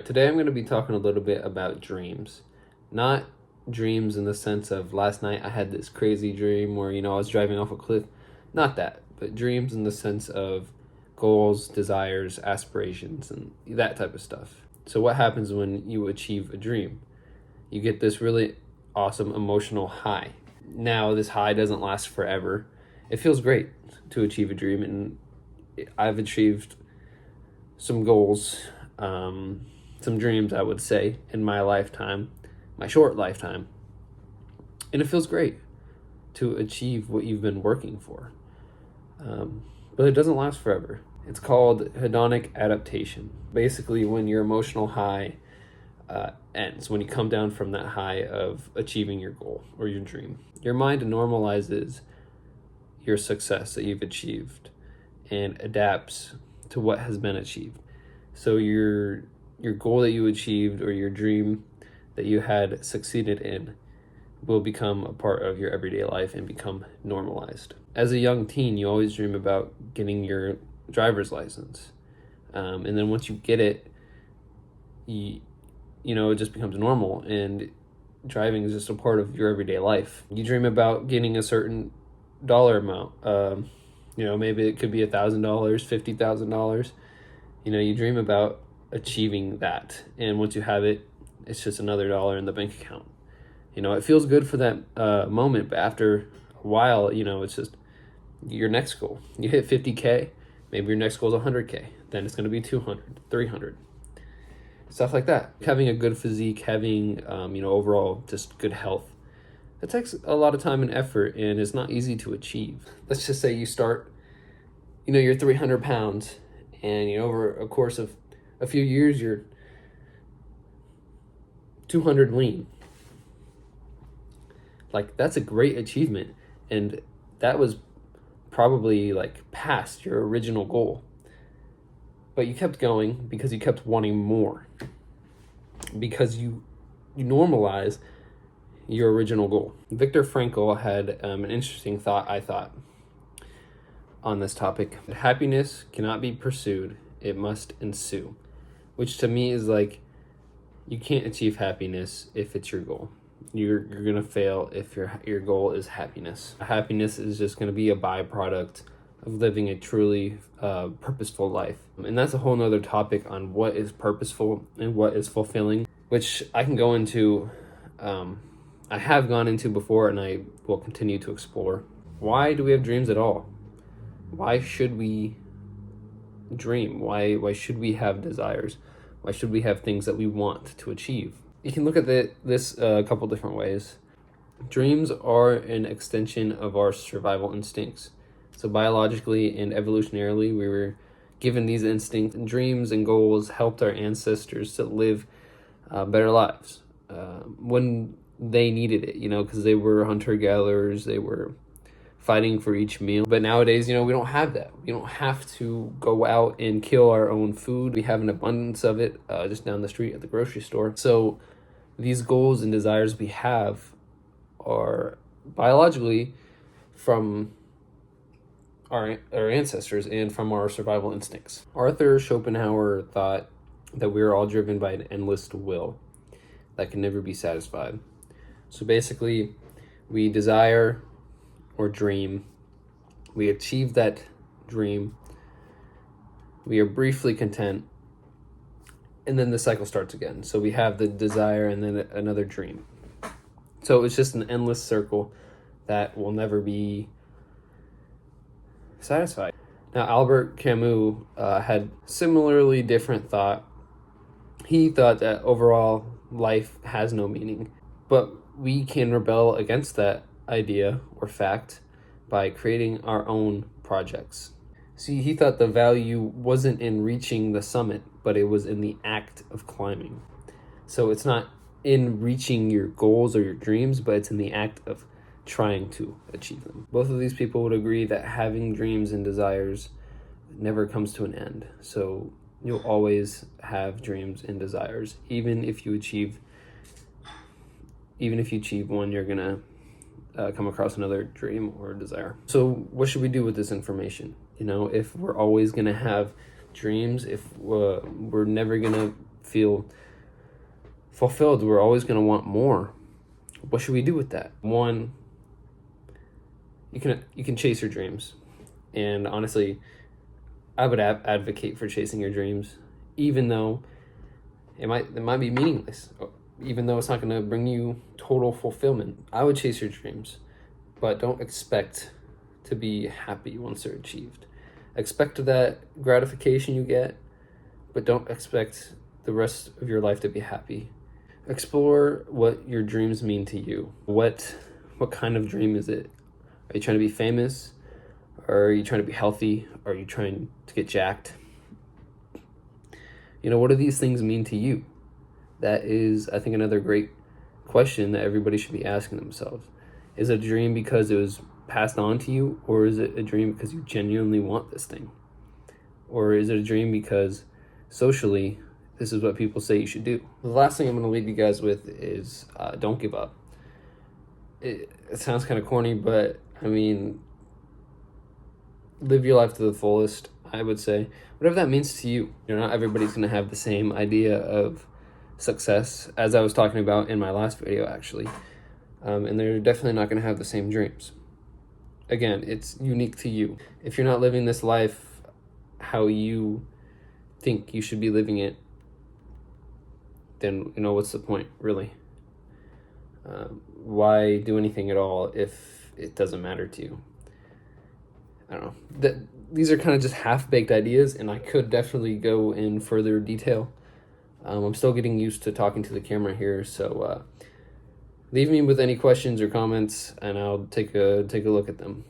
Today I'm going to be talking a little bit about dreams. Not dreams in the sense of last night I had this crazy dream where, I was driving off a cliff. Not that, but dreams in the sense of goals, desires, aspirations, and that type of stuff. So what happens when you achieve a dream? You get this really awesome emotional high. Now, this high doesn't last forever. It feels great to achieve a dream, and I've achieved some goals, some dreams, I would say, in my lifetime, my short lifetime. And it feels great to achieve what you've been working for. But it doesn't last forever. It's called hedonic adaptation. Basically, when your emotional high ends, when you come down from that high of achieving your goal or your dream, your mind normalizes your success that you've achieved and adapts to what has been achieved. So your goal that you achieved or your dream that you had succeeded in will become a part of your everyday life and become normalized. As a young teen, you always dream about getting your driver's license. And then once you get it, it just becomes normal, and driving is just a part of your everyday life. You dream about getting a certain dollar amount. Maybe it could be $1,000, $50,000. You dream about achieving that, and once you have it, it's just another dollar in the bank account. It feels good for that moment, but after a while, it's just your next goal. You hit 50K, maybe your next goal is 100K, then it's going to be 200, 300, stuff like that. Having a good physique, having overall just good health, that takes a lot of time and effort, and it's not easy to achieve. Let's just say you start, you're 300 pounds, and over a course of a few years, you're 200 lean. Like, that's a great achievement, and that was probably past your original goal. But you kept going because you kept wanting more, because you normalize your original goal. Viktor Frankl had an interesting thought, I thought, on this topic. Happiness cannot be pursued, it must ensue. Which to me is you can't achieve happiness if it's your goal. You're gonna fail if your goal is happiness. Happiness is just gonna be a byproduct of living a truly purposeful life. And that's a whole nother topic on what is purposeful and what is fulfilling, which I can go into, I have gone into before, and I will continue to explore. Why do we have dreams at all? Why should we dream? Why should we have desires? Why should we have things that we want to achieve? You can look at this a couple different ways. Dreams are an extension of our survival instincts. So biologically and evolutionarily, we were given these instincts. Dreams and goals helped our ancestors to live better lives when they needed it, because they were hunter-gatherers, they were fighting for each meal. But nowadays, we don't have that. We don't have to go out and kill our own food. We have an abundance of it just down the street at the grocery store. So these goals and desires we have are biologically from our ancestors and from our survival instincts. Arthur Schopenhauer thought that we are all driven by an endless will that can never be satisfied. So basically, we desire or dream, we achieve that dream, we are briefly content, and then the cycle starts again. So we have the desire and then another dream. So it's just an endless circle that will never be satisfied. Now, Albert Camus had similarly different thought. He thought that overall life has no meaning, but we can rebel against that idea or fact by creating our own projects. See, he thought the value wasn't in reaching the summit, but it was in the act of climbing. So it's not in reaching your goals or your dreams, but it's in the act of trying to achieve them. Both of these people would agree that having dreams and desires never comes to an end. So you'll always have dreams and desires. Even if you achieve one, you're gonna come across another dream or desire. So what should we do with this information? If we're always gonna have dreams, if we're never gonna feel fulfilled. We're always going to want more. What should we do with that? One, you can chase your dreams. And honestly, I would advocate for chasing your dreams, even though it might be meaningless, even though it's not going to bring you total fulfillment. I would chase your dreams, but don't expect to be happy once they're achieved. Expect that gratification you get, but don't expect the rest of your life to be happy. Explore what your dreams mean to you. What kind of dream is it? Are you trying to be famous? Or are you trying to be healthy? Are you trying to get jacked? What do these things mean to you? That is, I think, another great question that everybody should be asking themselves. Is it a dream because it was passed on to you, or is it a dream because you genuinely want this thing? Or is it a dream because socially, this is what people say you should do? The last thing I'm going to leave you guys with is don't give up. It sounds kind of corny, but I mean, live your life to the fullest, I would say. Whatever that means to you. Not everybody's going to have the same idea of success, as I was talking about in my last video, actually. And they're definitely not going to have the same dreams. Again, it's unique to you. If you're not living this life how you think you should be living it, then, what's the point, really? Why do anything at all if it doesn't matter to you? I don't know. These are kind of just half-baked ideas, and I could definitely go in further detail. I'm still getting used to talking to the camera here, so leave me with any questions or comments, and I'll take a look at them.